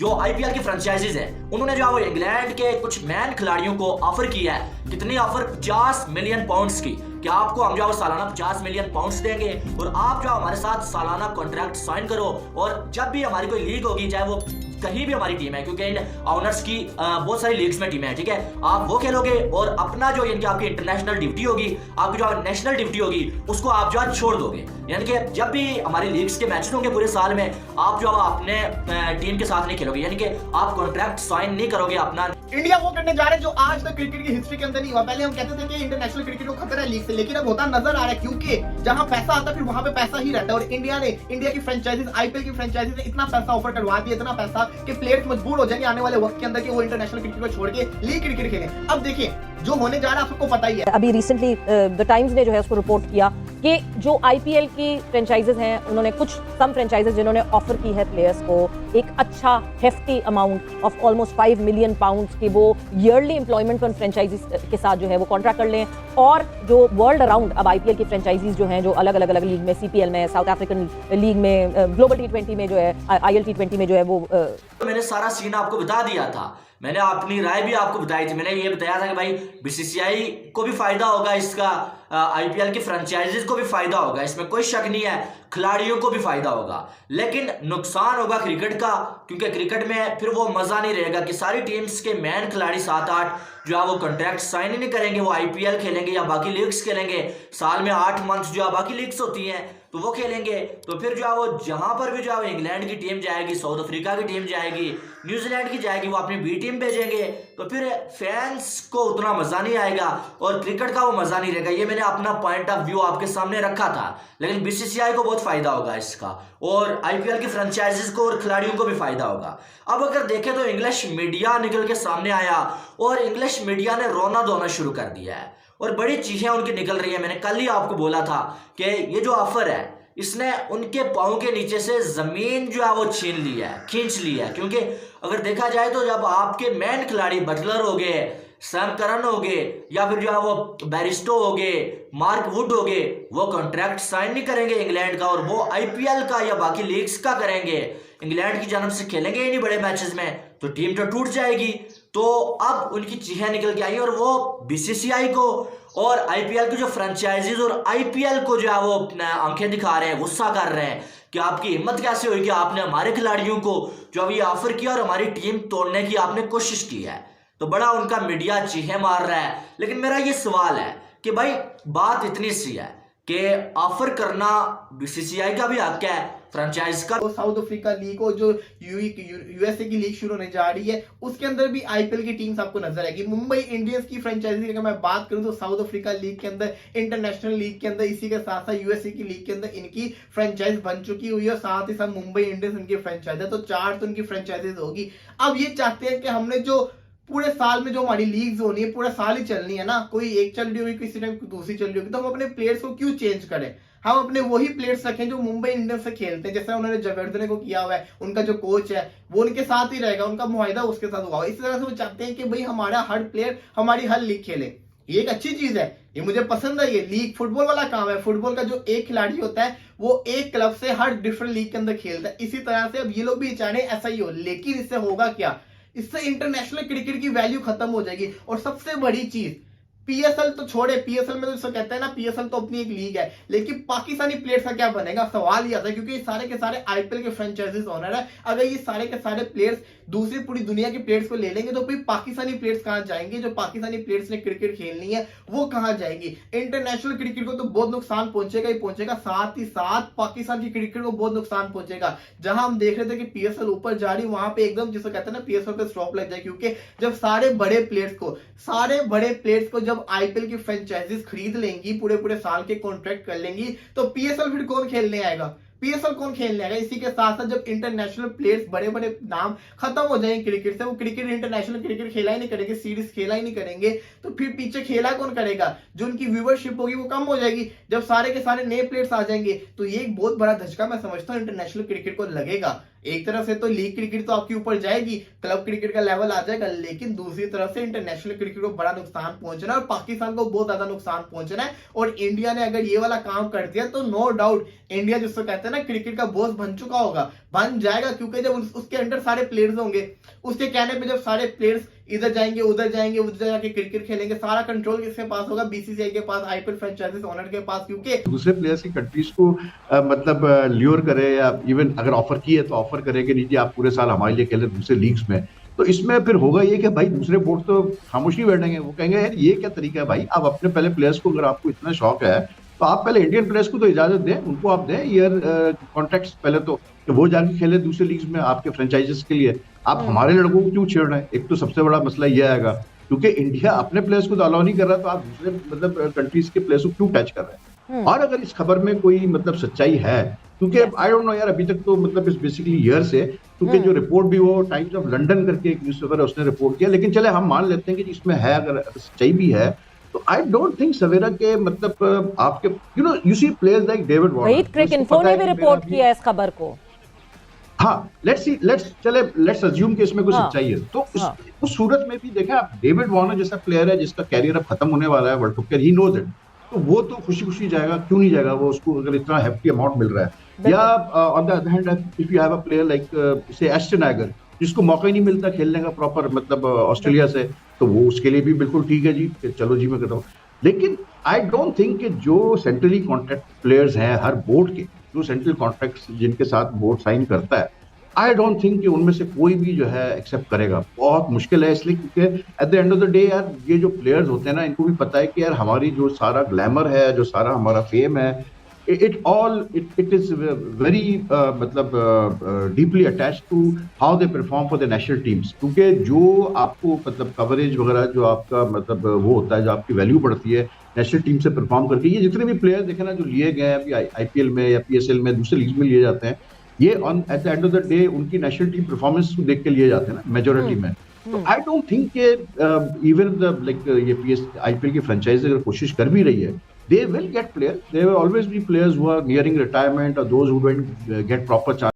जो आईपीएल की फ्रेंचाइजीज है उन्होंने जो है वो इंग्लैंड के कुछ मैन खिलाड़ियों को ऑफर किया है। कितनी ऑफर? 50 मिलियन पाउंड्स की, कि आपको हम जो है सालाना 50 मिलियन पाउंड्स देंगे और आप जो हमारे साथ सालाना कॉन्ट्रैक्ट साइन करो, और जब भी हमारी कोई लीग होगी, चाहे वो कहीं भी हमारी टीम है, क्योंकि इन ऑनर्स की बहुत सारी लीग्स में टीम है, ठीक है, आप वो खेलोगे और अपना जो इनकी आपकी इंटरनेशनल ड्यूटी होगी, आपकी जो नेशनल ड्यूटी होगी, उसको आप जो है छोड़ दोगे। यानी कि जब भी हमारी लीग्स के मैचेस होंगे पूरे साल में, आप जो अपने टीम के साथ नहीं खेलोगे, यानी कि आप कॉन्ट्रैक्ट साइन नहीं करोगे अपना। इंडिया वो करने जा रहे हैं जो आज तक क्रिकेट की हिस्ट्री के अंदर नहीं हुआ। पहले हम कहते थे कि इंटरनेशनल क्रिकेट को खतरा है लीग से, लेकिन अब होता नजर आ रहा है, क्योंकि जहां पैसा आता है फिर वहां पे पैसा ही रहता है। और इंडिया की फ्रेंचाइजीज, आईपीएल की फ्रेंचाइजीज ने इतना पैसा ऑफर करवा दिया, इतना पैसा कि प्लेयर्स मजबूर हो जाएंगे आने वाले वक्त के अंदर कि वो इंटरनेशनल क्रिकेट को छोड़ के लीग क्रिकेट खेलें। अब देखिए जो होने जा रहा है आपको पता ही है। अभी रिसेंटली द टाइम्स ने जो है उसको रिपोर्ट किया कि जो आईपीएल की फ्रेंचाइजेज हैं, उन्होंने कुछ सम फ्रेंचाइजेज जिन्होंने ऑफर की है प्लेयर्स को एक अच्छा hefty amount of almost 5 million pounds की वो ईयरली एम्प्लॉयमेंट उन फ्रेंचाइजीज के साथ जो है वो कॉन्ट्रैक्ट कर लें। और जो वर्ल्ड अराउंड अब आईपीएल की फ्रेंचाइजीज जो हैं, जो अलग अलग लीग में, सीपीएल में, साउथ अफ्रीकन लीग में, ग्लोबल टी20 में जो है, आईएल टी20 में जो है वो मैंने सारा सीन आपको बता दिया था, मैंने अपनी राय भी आपको बताई थी। मैंने ये बताया था कि भाई बीसीसीआई को भी फायदा होगा इसका, आईपीएल की फ्रेंचाइजीज को भी फायदा होगा, इसमें कोई शक नहीं है, खिलाड़ियों को भी फायदा होगा, लेकिन नुकसान होगा क्रिकेट का, क्योंकि क्रिकेट में फिर वो मजा नहीं रहेगा कि सारी टीम्स के मैन खिलाड़ी 7-8 जो है वो कॉन्ट्रैक्ट साइन ही नहीं करेंगे, वो आईपीएल खेलेंगे या बाकी लीग्स खेलेंगे। साल में 8 मंथ जो है बाकी लीग्स होती हैं तो वो खेलेंगे, तो फिर जो है वो जहां पर भी जो है इंग्लैंड की टीम जाएगी, साउथ अफ्रीका की टीम जाएगी, न्यूजीलैंड की जाएगी, वो अपनी बी टीम भेजेंगे, तो फिर फैंस को उतना मजा नहीं आएगा और क्रिकेट का वो मजा नहीं रहेगा। ये मैंने अपना पॉइंट ऑफ व्यू आपके सामने रखा था, लेकिन बीसीसीआई को बहुत फायदा होगा इसका और आईपीएल की फ्रेंचाइजीज को और खिलाड़ियों को भी फायदा होगा। अब अगर देखें तो इंग्लिश मीडिया निकल के सामने आया और इंग्लिश मीडिया ने रोना धोना शुरू कर दिया है और बड़ी चीजें उनकी निकल रही है। मैंने कल ही आपको बोला था कि ये जो ऑफर है इसने उनके पांव के नीचे से जमीन जो है वो छीन ली है, खींच ली है, क्योंकि अगर देखा जाए तो जब आपके मैन खिलाड़ी बटलर हो गए, सैम करन हो गए, या फिर जो है वो बैरिस्टो हो गए, मार्क वुड हो गए, वो कॉन्ट्रैक्ट साइन नहीं करेंगे इंग्लैंड का और वो आईपीएल का या बाकी लीग्स का करेंगे, इंग्लैंड की जानब से खेलेंगे ही नहीं बड़े मैचेस में, तो टीम तो टूट जाएगी। तो अब उनकी चीखें निकल के आई और वो बीसीसीआई को और आईपीएल की जो फ्रेंचाइजीज और आईपीएल को जो है वो आंखें दिखा रहे हैं, गुस्सा कर रहे हैं कि आपकी हिम्मत कैसे हुई कि आपने हमारे खिलाड़ियों को जो अभी ऑफर किया और हमारी टीम तोड़ने की आपने कोशिश की है। तो बड़ा उनका मीडिया चीखें मार रहा है। लेकिन मेरा ये सवाल है कि भाई बात इतनी सी है कि ऑफर करना बीसीसीआई का भी हक है, फ्रेंचाइज का। तो साउथ अफ्रीका लीग और जो यूएसए की लीग शुरू होने जा रही है उसके अंदर भी आईपीएल की टीम्स आपको नजर आएगी। मुंबई इंडियंस की फ्रेंचाइजी की अगर मैं बात करूं तो साउथ अफ्रीका लीग के अंदर, इंटरनेशनल लीग के अंदर, इसी के साथ साथ यूएसए की लीग के अंदर इनकी फ्रेंचाइज बन चुकी हुई है और साथ ही साथ मुंबई इंडियंस इनकी फ्रेंचाइज है, तो 4 तो इनकी फ्रेंचाइजीज होगी। अब ये चाहते हैं कि हमने जो पूरे साल में जो हमारी लीग्स होनी है पूरा साल ही चलनी है ना, कोई एक चल रही होगी, किसी टाइम दूसरी चल रही होगी, तो हम अपने प्लेयर्स को क्यों चेंज करें, हम अपने वही प्लेयर्स रखें जो मुंबई इंडियंस से खेलते हैं, जैसे उन्होंने जगर्दने को किया हुआ है, उनका जो कोच है वो उनके साथ ही रहेगा, उनका मुआहिदा उसके साथ हुआ। इस तरह से वो चाहते हैं कि भाई हमारा हर प्लेयर हमारी हर लीग खेले। ये एक अच्छी चीज है, ये मुझे पसंद है। ये लीग फुटबॉल वाला काम है, फुटबॉल का जो एक खिलाड़ी होता है वो एक क्लब से हर डिफरेंट लीग के अंदर खेलता है। इसी तरह से अब ये लोग भी चाह रहे हैं ऐसा ही हो, लेकिन इससे होगा क्या, इससे इंटरनेशनल क्रिकेट की वैल्यू खत्म हो जाएगी। और सबसे बड़ी चीज, पीएसएल तो छोड़े, पीएसएल में तो जिसको कहते हैं ना, पीएसएल तो अपनी एक लीग है, लेकिन पाकिस्तानी प्लेयर्स का क्या बनेगा, सवाल ही आता है, क्योंकि ये सारे के सारे आईपीएल के फ्रेंचाइजीज ओनर है। अगर ये सारे के सारे प्लेयर्स दूसरी पूरी दुनिया के प्लेयर्स को ले लेंगे तो फिर पाकिस्तानी प्लेयर्स कहां जाएंगे, जो पाकिस्तानी प्लेयर्स ने क्रिकेट खेलनी है वो कहां जाएंगी। इंटरनेशनल क्रिकेट को तो बहुत नुकसान पहुंचेगा ही पहुंचेगा, साथ ही साथ पाकिस्तान की क्रिकेट को बहुत नुकसान पहुंचेगा। जहां हम देख रहे थे कि पीएसएल ऊपर जा रही, वहां पे एकदम जिसको कहते हैं ना पीएसएल पे स्टॉप लग जाए, क्योंकि जब सारे बड़े प्लेयर्स को जब आईपीएल की फ्रेंचाइजीज खरीद लेंगी, पूरे साल के कॉन्ट्रैक्ट कर लेंगी, तो पीएसएल फिर कौन खेलने आएगा, पीएसएल कौन खेलने आएगा। इसी के साथ साथ जब इंटरनेशनल प्लेयर्स बड़े नाम खत्म हो जाएंगे क्रिकेट से, वो क्रिकेट इंटरनेशनल क्रिकेट खेला ही नहीं करेंगे, सीरीज खेला ही नहीं करेंगे, तो फिर पीछे खेला कौन करेगा, जो उनकी व्यूवरशिप होगी वो कम हो जाएगी। जब सारे के सारे नए प्लेयर्स आ जाएंगे तो ये एक बहुत बड़ा धचका मैं समझता हूँ इंटरनेशनल क्रिकेट को लगेगा। एक तरफ से तो लीग क्रिकेट तो आपके ऊपर जाएगी, क्लब क्रिकेट का लेवल आ जाएगा, लेकिन दूसरी तरफ से इंटरनेशनल क्रिकेट को बड़ा नुकसान पहुंचना है और पाकिस्तान को बहुत ज्यादा नुकसान पहुंचना है। और इंडिया ने अगर ये वाला काम कर दिया तो नो डाउट इंडिया जिसको कहते हैं ना क्रिकेट का बॉस बन चुका होगा। बन जाएगा, क्योंकि जब उसके अंडर सारे प्लेयर्स होंगे, उसके कहने पे जब सारे प्लेयर्स इधर जाएंगे उधर जाके क्रिकेट खेलेंगे, सारा कंट्रोल किसके पास होगा? बीसीसीआई के पास, आईपीएल फ्रेंचाइजीज ओनर के पास, क्योंकि दूसरे प्लेयर्स की कंट्रीज को मतलब ल्योर करे, या इवन अगर ऑफर की है तो ऑफर करे कि नहीं जी आप पूरे साल हमारे लिए खेले दूसरे लीग्स में। तो इसमें फिर होगा ये कि भाई दूसरे बोर्ड तो खामोश नहीं बैठेंगे, वो कहेंगे यार ये क्या तरीका है भाई, आप अपने पहले प्लेयर्स को, अगर आपको इतना शौक है तो आप पहले इंडियन प्लेयर्स को तो इजाजत दें, उनको आप दें ईयर कॉन्ट्रैक्ट्स पहले तो, कि वो जाके खेले दूसरे लीग्स में आपके फ्रेंचाइजेस के लिए। आप हमारे लड़कों को क्यों छेड़ रहे हैं? एक तो सबसे बड़ा मसला ये आएगा, क्योंकि इंडिया अपने प्लेयर्स को तो अलाउ नहीं कर रहा, तो आप दूसरे मतलब कंट्रीज के प्लेयर्स को क्यों टच कर रहे हैं? और अगर इस खबर में कोई मतलब सच्चाई है, क्योंकि आई डोंट नो यार, अभी तक तो मतलब इस बेसिकली ईयर से, क्योंकि जो रिपोर्ट भी वो टाइम्स ऑफ लंदन करके एक न्यूज़पेपर है उसने रिपोर्ट किया, लेकिन चले हम मान लेते हैं कि इसमें है, अगर सच्चाई भी है तो आई डोंट थिंक सवेरा के मतलब आपके you see players like David Warner, वही क्रिक इन्फो ने भी रिपोर्ट किया इस खबर को। हाँ, लेट्स अज्यूम कि इसमें कुछ सच्चाई है, तो उस सूरत में भी देखें आप, डेविड वार्नर जैसा प्लेयर है जिसका कैरियर अब खत्म होने वाला है world cup, he knows it, तो वो तो खुशी खुशी जाएगा, क्यों नहीं जाएगा वो, उसको अगर इतना हैप्पी अमाउंट मिल रहा है। या on the other hand if you have a player like से एस्टन एगर, जिसको मौका ही नहीं मिलता खेलने का प्रॉपर मतलब ऑस्ट्रेलिया से, तो वो उसके लिए भी बिल्कुल ठीक है जी, चलो जी मैं कहता हूँ। लेकिन आई डोंट थिंक कि जो सेंट्रली कॉन्ट्रैक्ट प्लेयर्स हैं हर बोर्ड के, जो सेंट्रल कॉन्ट्रैक्ट्स जिनके साथ बोर्ड साइन करता है, आई डोंट थिंक कि उनमें से कोई भी जो है एक्सेप्ट करेगा। बहुत मुश्किल है, इसलिए क्योंकि at the end of the day यार, ये जो प्लेयर्स होते हैं ना, इनको भी पता है कि यार हमारी जो सारा ग्लैमर है, जो सारा हमारा फेम है, इट इज वेरी मतलब deeply attach to how they perform for the national teams, क्योंकि जो आपको मतलब कवरेज वगैरह जो आपका मतलब वो होता है, जो आपकी वैल्यू बढ़ती है नेशनल टीम से परफॉर्म करके, ये जितने भी प्लेयर्स देखे ना जो लिए गए हैं अभी आईपीएल में या पीएसएल में, दूसरे लीग में लिए जाते हैं, ये on at the end of the day उनकी नेशनल टीम परफॉर्मेंस को देख के लिए जाते हैं ना मेजोरिटी में। तो आई डोंट थिंक कि इवन द लाइक ये आईपीएल की फ्रेंचाइजी अगर कोशिश कर भी रही है, they will get players. There will always be players who are nearing retirement or those who don't get proper chance.